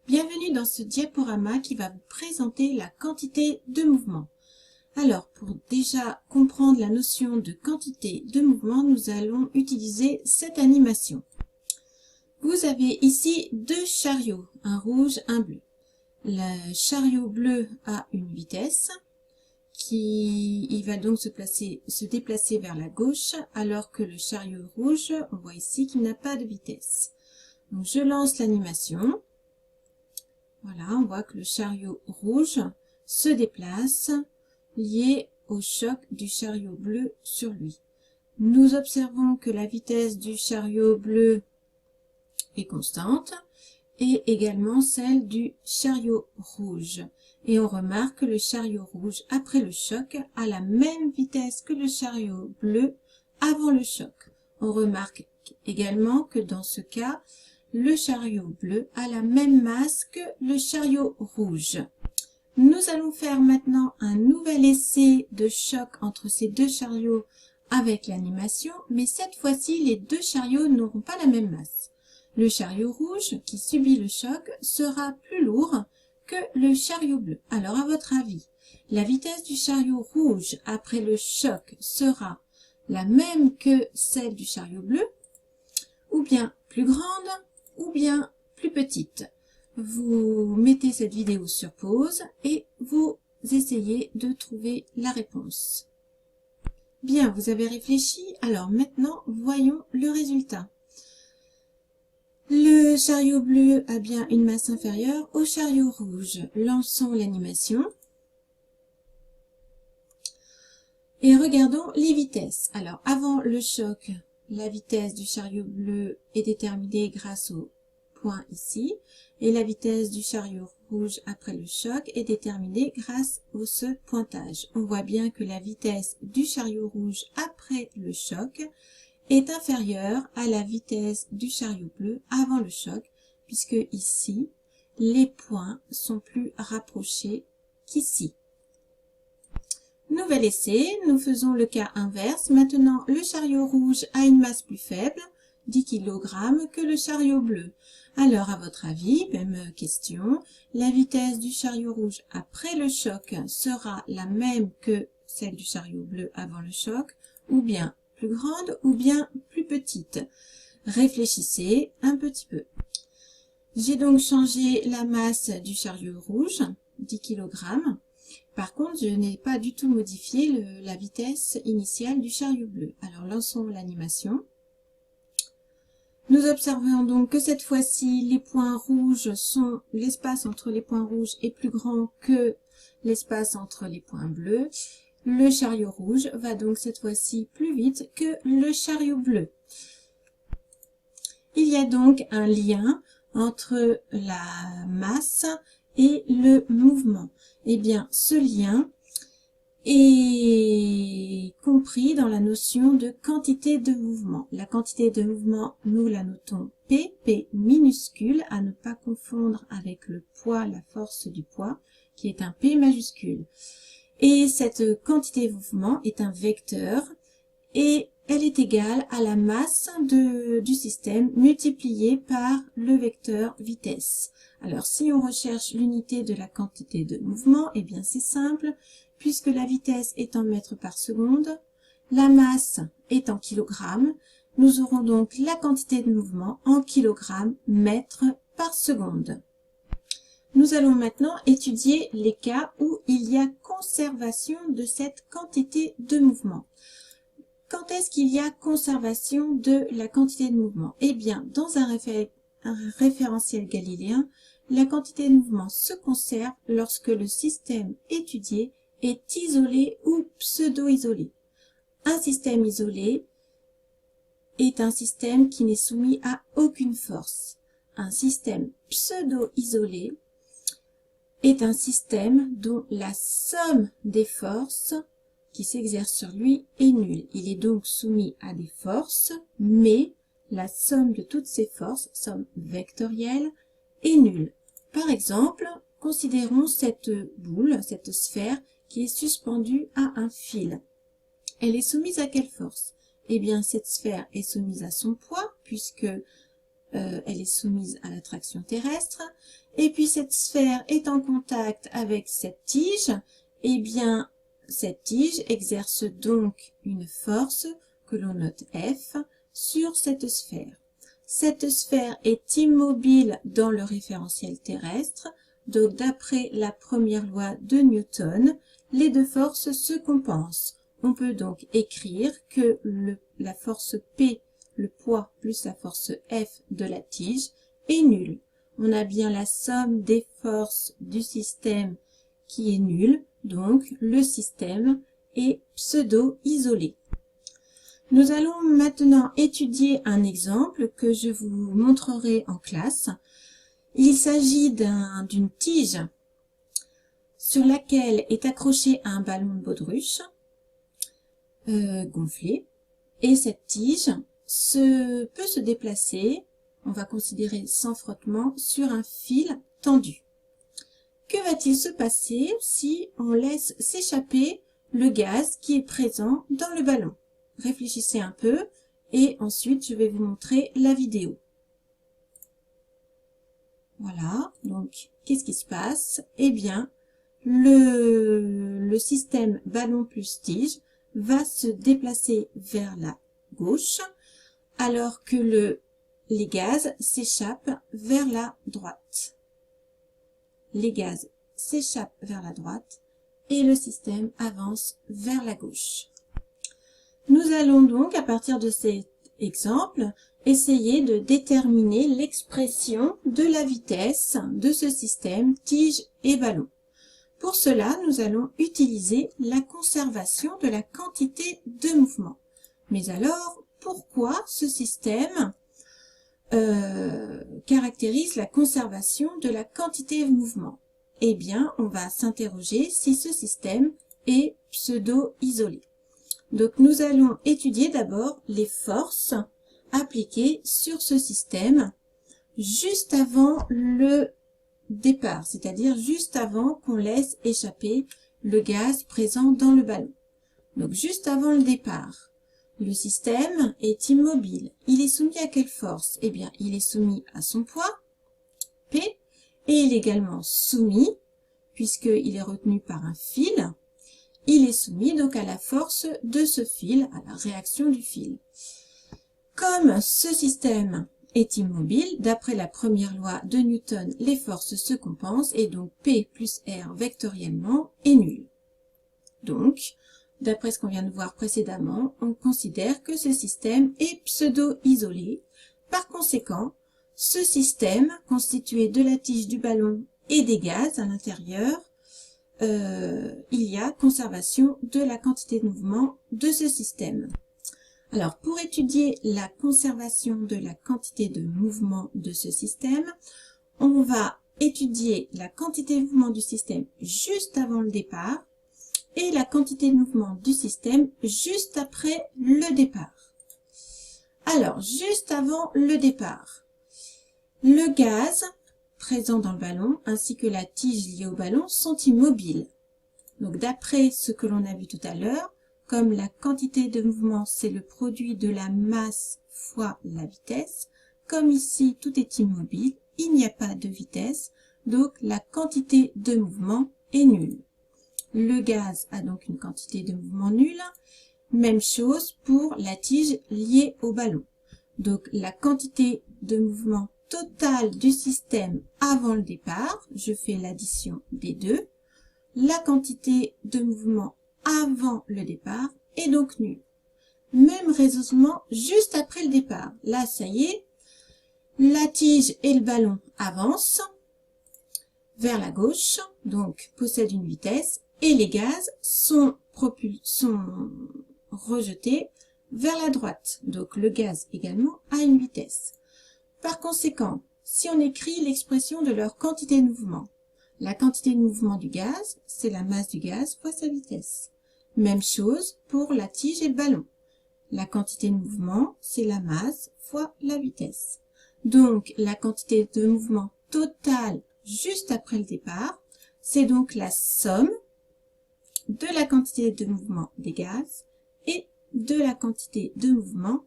Bienvenue dans ce diaporama qui va vous présenter la quantité de mouvement. Alors, pour déjà comprendre la notion de quantité de mouvement, nous allons utiliser cette animation. Vous avez ici deux chariots, un rouge, un bleu. Le chariot bleu a une vitesse il va donc se déplacer vers la gauche, alors que le chariot rouge, on voit ici qu'il n'a pas de vitesse. Donc, je lance l'animation. Voilà, on voit que le chariot rouge se déplace, lié au choc du chariot bleu sur lui. Nous observons que la vitesse du chariot bleu est constante et également celle du chariot rouge. Et on remarque que le chariot rouge, après le choc, a la même vitesse que le chariot bleu avant le choc. On remarque également que dans ce cas, le chariot bleu a la même masse que le chariot rouge. Nous allons faire maintenant un nouvel essai de choc entre ces deux chariots avec l'animation, mais cette fois-ci, les deux chariots n'auront pas la même masse. Le chariot rouge, qui subit le choc, sera plus lourd que le chariot bleu. Alors, à votre avis, la vitesse du chariot rouge après le choc sera la même que celle du chariot bleu, ou bien plus grande, ou bien plus petite. Vous mettez cette vidéo sur pause et vous essayez de trouver la réponse. Bien, vous avez réfléchi, alors maintenant, voyons le résultat. Le chariot bleu a bien une masse inférieure au chariot rouge. Lançons l'animation. Et regardons les vitesses. Alors, avant le choc, la vitesse du chariot bleu est déterminée grâce au point ici. Et la vitesse du chariot rouge après le choc est déterminée grâce au ce pointage. On voit bien que la vitesse du chariot rouge après le choc est inférieure à la vitesse du chariot bleu avant le choc, puisque ici, les points sont plus rapprochés qu'ici. Nouvel essai, nous faisons le cas inverse. Maintenant, le chariot rouge a une masse plus faible, 10 kg, que le chariot bleu. Alors, à votre avis, même question, la vitesse du chariot rouge après le choc sera la même que celle du chariot bleu avant le choc, ou bien plus grande ou bien plus petite. Réfléchissez un petit peu. J'ai donc changé la masse du chariot rouge, 10 kg. Par contre, je n'ai pas du tout modifié la vitesse initiale du chariot bleu. Alors, lançons l'animation. Nous observons donc que cette fois-ci, les points rouges sont, l'espace entre les points rouges est plus grand que l'espace entre les points bleus. Le chariot rouge va donc cette fois-ci plus vite que le chariot bleu. Il y a donc un lien entre la masse et le mouvement. Eh bien, ce lien est compris dans la notion de quantité de mouvement. La quantité de mouvement, nous la notons P minuscule, à ne pas confondre avec le poids, la force du poids, qui est un P majuscule. Et cette quantité de mouvement est un vecteur et elle est égale à la masse du système multipliée par le vecteur vitesse. Alors, si on recherche l'unité de la quantité de mouvement, eh bien c'est simple, puisque la vitesse est en mètres par seconde, la masse est en kilogrammes, nous aurons donc la quantité de mouvement en kilogrammes mètres par seconde. Nous allons maintenant étudier les cas où il y a conservation de cette quantité de mouvement. Quand est-ce qu'il y a conservation de la quantité de mouvement? Eh bien, dans un référentiel galiléen, la quantité de mouvement se conserve lorsque le système étudié est isolé ou pseudo-isolé. Un système isolé est un système qui n'est soumis à aucune force. Un système pseudo-isolé est un système dont la somme des forces qui s'exercent sur lui est nulle. Il est donc soumis à des forces, mais la somme de toutes ces forces, somme vectorielle, est nulle. Par exemple, considérons cette boule, cette sphère, qui est suspendue à un fil. Elle est soumise à quelle force? Eh bien, cette sphère est soumise à son poids, puisque elle est soumise à l'attraction terrestre. Et puis cette sphère est en contact avec cette tige. Eh bien, cette tige exerce donc une force que l'on note F sur cette sphère. Cette sphère est immobile dans le référentiel terrestre. Donc, d'après la première loi de Newton, les deux forces se compensent. On peut donc écrire que la force P, le poids, plus la force F de la tige est nulle. On a bien la somme des forces du système qui est nulle, donc le système est pseudo-isolé. Nous allons maintenant étudier un exemple que je vous montrerai en classe. Il s'agit d'une tige sur laquelle est accroché un ballon de baudruche gonflé. Et cette tige peut se déplacer, on va considérer sans frottement, sur un fil tendu. Que va-t-il se passer si on laisse s'échapper le gaz qui est présent dans le ballon? Réfléchissez un peu et ensuite je vais vous montrer la vidéo. Voilà, donc qu'est-ce qui se passe? Eh bien, le système ballon plus tige va se déplacer vers la gauche alors que les gaz s'échappent vers la droite. Les gaz s'échappent vers la droite et le système avance vers la gauche. Nous allons donc, à partir de cet exemple, essayer de déterminer l'expression de la vitesse de ce système tige et ballon. Pour cela, nous allons utiliser la conservation de la quantité de mouvement. Mais alors, pourquoi ce système caractérise la conservation de la quantité de mouvement? Eh bien, on va s'interroger si ce système est pseudo-isolé. Donc, nous allons étudier d'abord les forces appliquées sur ce système juste avant le départ, c'est-à-dire juste avant qu'on laisse échapper le gaz présent dans le ballon. Donc, juste avant le départ, le système est immobile. Il est soumis à quelle force? Eh bien, il est soumis à son poids, P, et il est également soumis, puisqu'il est retenu par un fil, il est soumis donc à la force de ce fil, à la réaction du fil. Comme ce système est immobile, d'après la première loi de Newton, les forces se compensent et donc P plus R vectoriellement est nul. Donc, d'après ce qu'on vient de voir précédemment, on considère que ce système est pseudo-isolé. Par conséquent, ce système, constitué de la tige du ballon et des gaz à l'intérieur, il y a conservation de la quantité de mouvement de ce système. Alors, pour étudier la conservation de la quantité de mouvement de ce système, on va étudier la quantité de mouvement du système juste avant le départ et la quantité de mouvement du système juste après le départ. Alors, juste avant le départ, le gaz présent dans le ballon ainsi que la tige liée au ballon sont immobiles. Donc, d'après ce que l'on a vu tout à l'heure, comme la quantité de mouvement, c'est le produit de la masse fois la vitesse, comme ici tout est immobile, il n'y a pas de vitesse, donc la quantité de mouvement est nulle. Le gaz a donc une quantité de mouvement nulle. Même chose pour la tige liée au ballon. Donc la quantité de mouvement totale du système avant le départ, je fais l'addition des deux. La quantité de mouvement avant le départ est donc nulle. Même raisonnement juste après le départ. Là, ça y est, la tige et le ballon avancent vers la gauche, donc possèdent une vitesse, et les gaz sont rejetés vers la droite. Donc le gaz également a une vitesse. Par conséquent, si on écrit l'expression de leur quantité de mouvement, la quantité de mouvement du gaz, c'est la masse du gaz fois sa vitesse. Même chose pour la tige et le ballon. La quantité de mouvement, c'est la masse fois la vitesse. Donc, la quantité de mouvement totale juste après le départ, c'est donc la somme de la quantité de mouvement des gaz et de la quantité de mouvement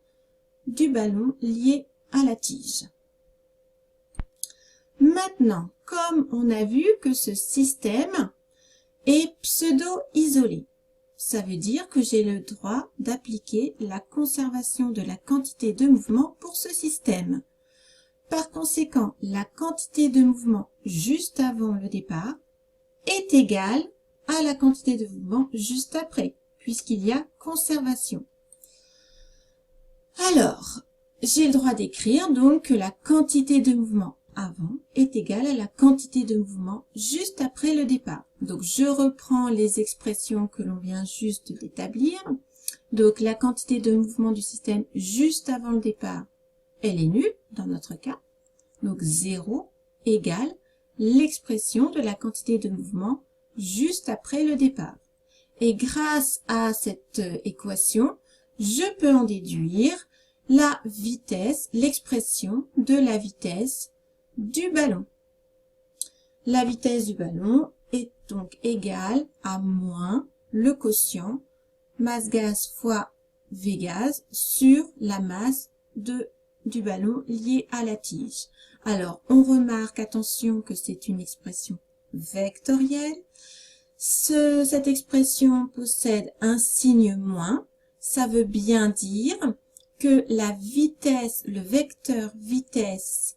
du ballon lié à la tige. Maintenant, comme on a vu que ce système est pseudo-isolé, ça veut dire que j'ai le droit d'appliquer la conservation de la quantité de mouvement pour ce système. Par conséquent, la quantité de mouvement juste avant le départ est égale à la quantité de mouvement juste après, puisqu'il y a conservation. Alors, j'ai le droit d'écrire donc que la quantité de mouvement avant est égale à la quantité de mouvement juste après le départ. Donc, je reprends les expressions que l'on vient juste d'établir. Donc, la quantité de mouvement du système juste avant le départ, elle est nulle dans notre cas. Donc, 0 égale l'expression de la quantité de mouvement juste après le départ. Et grâce à cette équation, je peux en déduire la vitesse, l'expression de la vitesse du ballon. La vitesse du ballon est donc égale à moins le quotient masse gaz fois V gaz sur la masse du ballon lié à la tige. Alors, on remarque, attention, que c'est une expression vectorielle. Cette expression possède un signe moins. Ça veut bien dire que la vitesse, le vecteur vitesse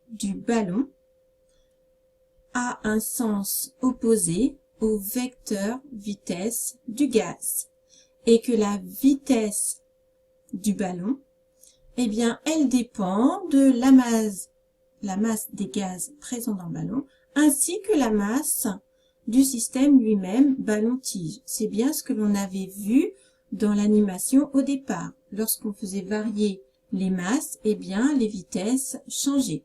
du ballon a un sens opposé au vecteur vitesse du gaz. Et que la vitesse du ballon, eh bien, elle dépend de la masse des gaz présents dans le ballon, ainsi que la masse du système lui-même ballon-tige. C'est bien ce que l'on avait vu dans l'animation au départ. Lorsqu'on faisait varier les masses, eh bien, les vitesses changeaient.